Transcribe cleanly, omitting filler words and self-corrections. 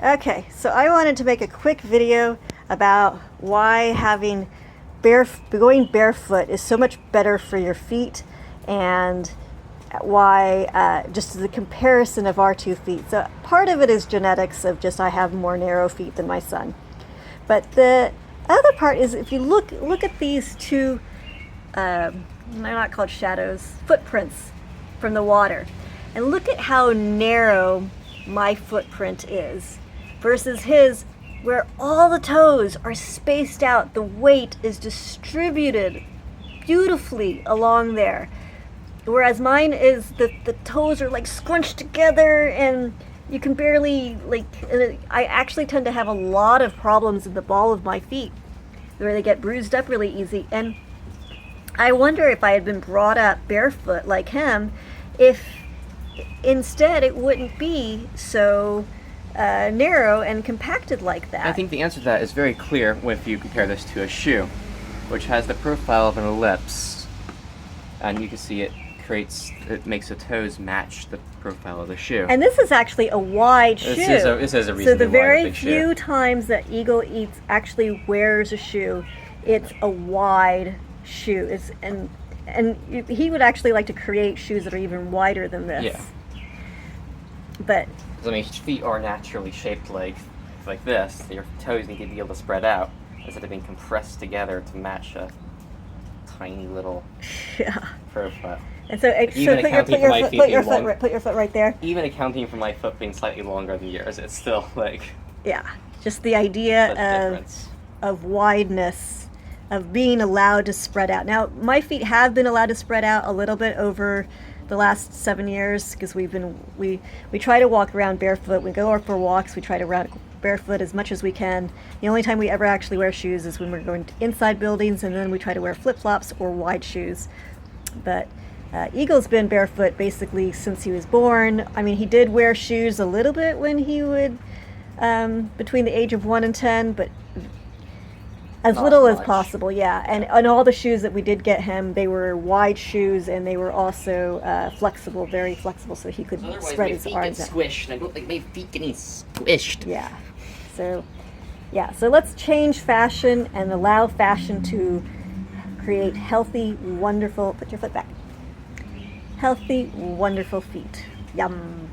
Okay, so I wanted to make a quick video about why going barefoot is so much better for your feet, and why just the comparison of our 2 feet. So part of it is genetics of just I have more narrow feet than my son. But the other part is if you look at these two, they're not called shadows, footprints from the water, and look at how narrow my footprint is versus his, where all the toes are spaced out. The weight is distributed beautifully along there. Whereas mine is, the toes are like scrunched together and you can barely, I actually tend to have a lot of problems in the ball of my feet where they get bruised up really easy. And I wonder if I had been brought up barefoot like him, if instead it wouldn't be so narrow and compacted like that. I think the answer to that is very clear if you compare this to a shoe, which has the profile of an ellipse, and you can see it makes the toes match the profile of the shoe. And this is actually a wide shoe. This is a reasonably So the very wide, few times that Eagle actually wears a shoe, it's a wide shoe. And he would actually like to create shoes that are even wider than this. Yeah. But I mean, feet are naturally shaped like this. Your toes need to be able to spread out instead of being compressed together to match a tiny little profile. And so, put your foot right there. Even accounting for my foot being slightly longer than yours, it's still like... Yeah, just the idea of wideness, of being allowed to spread out. Now, my feet have been allowed to spread out a little bit over the last 7 years because we try to walk around barefoot. We go for walks, we try to run barefoot as much as we can. The only time we ever actually wear shoes is when we're going to inside buildings, and then we try to wear flip-flops or wide shoes. But Eagle's been barefoot basically since he was born. I mean, he did wear shoes a little bit when he would, between the age of 1 and 10, but as little as possible, yeah. And all the shoes that we did get him, they were wide shoes, and they were also flexible, very flexible, so he could spread his arms out. Squished, and I don't like my feet getting squished. Yeah. So let's change fashion and allow fashion to create healthy, wonderful, put your foot back, healthy, wonderful feet. Yum.